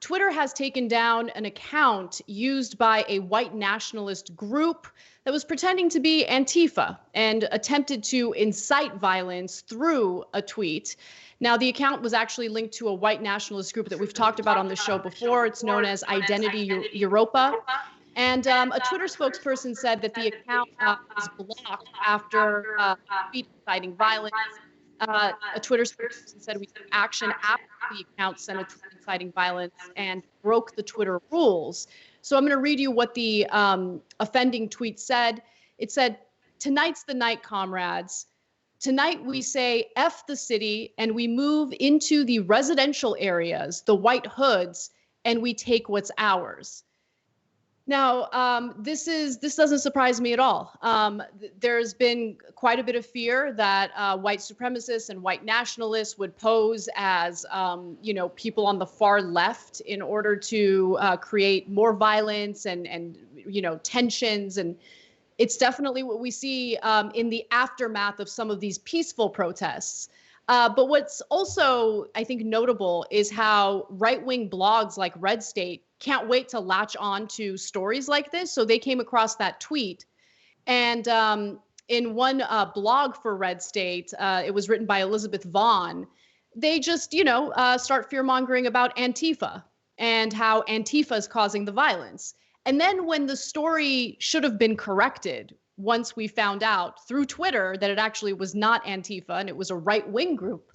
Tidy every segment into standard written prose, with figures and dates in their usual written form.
Twitter has taken down an account used by a white nationalist group that was pretending to be Antifa and attempted to incite violence through a tweet. Now, the account was actually linked to a white nationalist group that we've talked about on the show before. It's known as Identity Europa. And a Twitter spokesperson said that the account was blocked after a tweet inciting violence. A Twitter spokesperson said we took action after the account sent a tweet inciting violence and broke the Twitter rules. So I'm going to read you what the offending tweet said. It said, "Tonight's the night, comrades. Tonight we say F the city and we move into the residential areas, the white hoods, and we take what's ours." Now, this doesn't surprise me at all. There's been quite a bit of fear that white supremacists and white nationalists would pose as, people on the far left in order to create more violence and tensions. And it's definitely what we see in the aftermath of some of these peaceful protests. But what's also, I think, notable is how right-wing blogs like Red State can't wait to latch on to stories like this. So they came across that tweet. And in one blog for Red State, it was written by Elizabeth Vaughn. They just, start fear-mongering about Antifa and how Antifa is causing the violence. And then when the story should have been corrected, once we found out through Twitter that it actually was not Antifa and it was a right-wing group,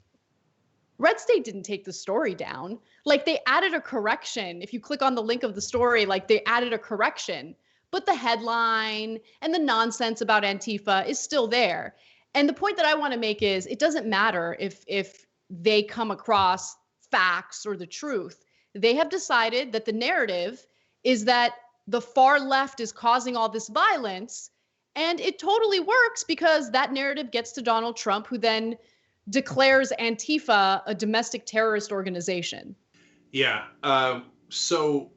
Red State didn't take the story down. Like, they added a correction. If you click on the link of the story, like, they added a correction, but the headline and the nonsense about Antifa is still there. And the point that I want to make is it doesn't matter if they come across facts or the truth. They have decided that the narrative is that the far left is causing all this violence. And it totally works because that narrative gets to Donald Trump, who then declares Antifa a domestic terrorist organization. Yeah. So,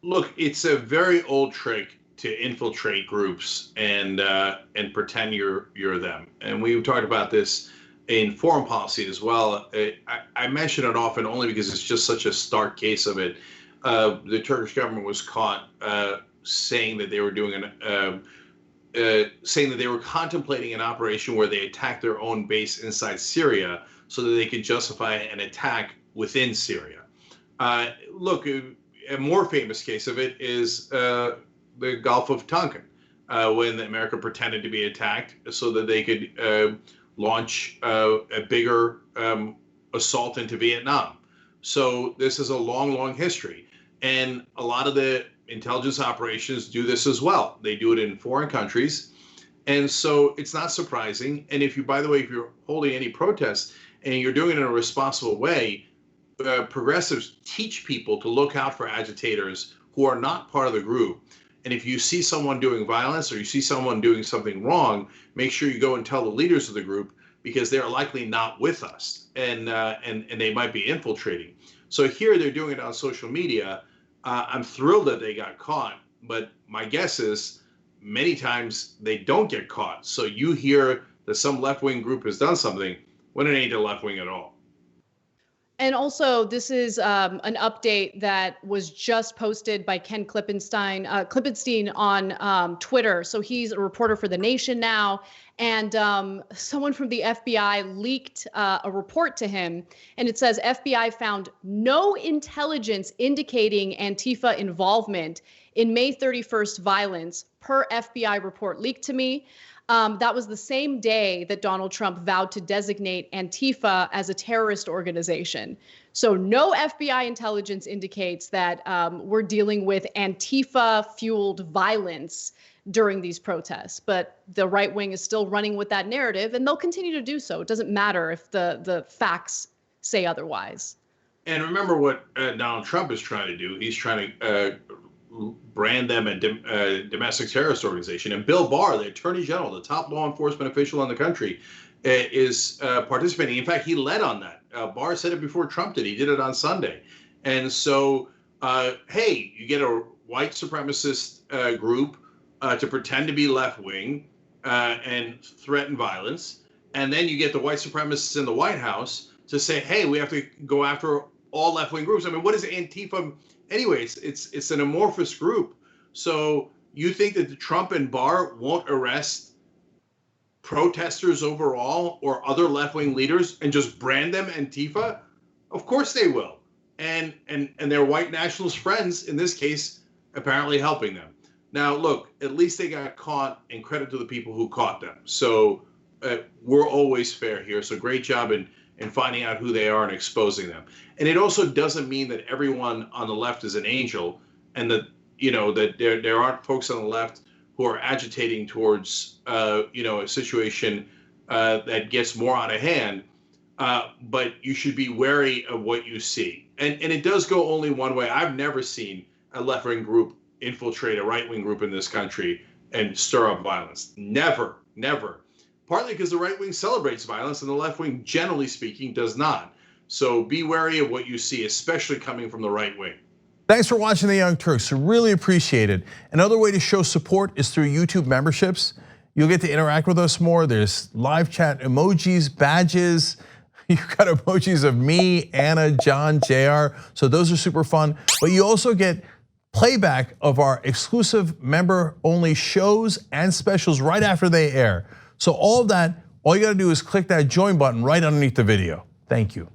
look, it's a very old trick to infiltrate groups and pretend you're them. And we've talked about this in foreign policy as well. I mention it often only because it's just such a stark case of it. The Turkish government was caught saying that they were contemplating an operation where they attacked their own base inside Syria so that they could justify an attack within Syria. Look, a more famous case of it is the Gulf of Tonkin, when America pretended to be attacked so that they could launch a bigger assault into Vietnam. So this is a long, long history. And a lot of the intelligence operations do this as well. They do it in foreign countries. And so it's not surprising. And if you're holding any protests and you're doing it in a responsible way, progressives teach people to look out for agitators who are not part of the group. And if you see someone doing violence or you see someone doing something wrong, make sure you go and tell the leaders of the group, because they're likely not with us and they might be infiltrating. So here they're doing it on social media. I'm thrilled that they got caught, but my guess is many times they don't get caught. So you hear that some left-wing group has done something when it ain't a left-wing at all. And also, this is an update that was just posted by Ken Klippenstein on Twitter. So he's a reporter for The Nation now. And someone from the FBI leaked a report to him. And it says FBI found no intelligence indicating Antifa involvement in May 31st violence per FBI report leaked to me. That was the same day that Donald Trump vowed to designate Antifa as a terrorist organization. So no FBI intelligence indicates that we're dealing with Antifa-fueled violence during these protests. But the right wing is still running with that narrative, and they'll continue to do so. It doesn't matter if the facts say otherwise. And remember what Donald Trump is trying to do. He's trying to brand them a domestic terrorist organization. And Bill Barr, the Attorney General, the top law enforcement official in the country, is participating. In fact, he led on that. Barr said it before Trump did. He did it on Sunday. And so, hey, you get a white supremacist group to pretend to be left-wing and threaten violence. And then you get the white supremacists in the White House to say, hey, we have to go after all left-wing groups. I mean, what is Antifa anyway? It's an amorphous group. So you think that the Trump and Barr won't arrest protesters overall or other left-wing leaders and just brand them Antifa? Of course they will. And their white nationalist friends, in this case, apparently helping them. Now, look, at least they got caught, and credit to the people who caught them. So we're always fair here. So great job in finding out who they are and exposing them. And it also doesn't mean that everyone on the left is an angel, and that that there aren't folks on the left who are agitating towards a situation that gets more out of hand. But you should be wary of what you see. And it does go only one way. I've never seen a left-wing group infiltrate a right-wing group in this country and stir up violence. Never, never. Partly because the right wing celebrates violence and the left wing, generally speaking, does not. So be wary of what you see, especially coming from the right wing. Thanks for watching The Young Turks. Really appreciate it. Another way to show support is through YouTube memberships. You'll get to interact with us more. There's live chat emojis, badges. You've got emojis of me, Anna, John, JR. So those are super fun. But you also get playback of our exclusive member-only shows and specials right after they air. So all of that, all you gotta do is click that join button right underneath the video. Thank you.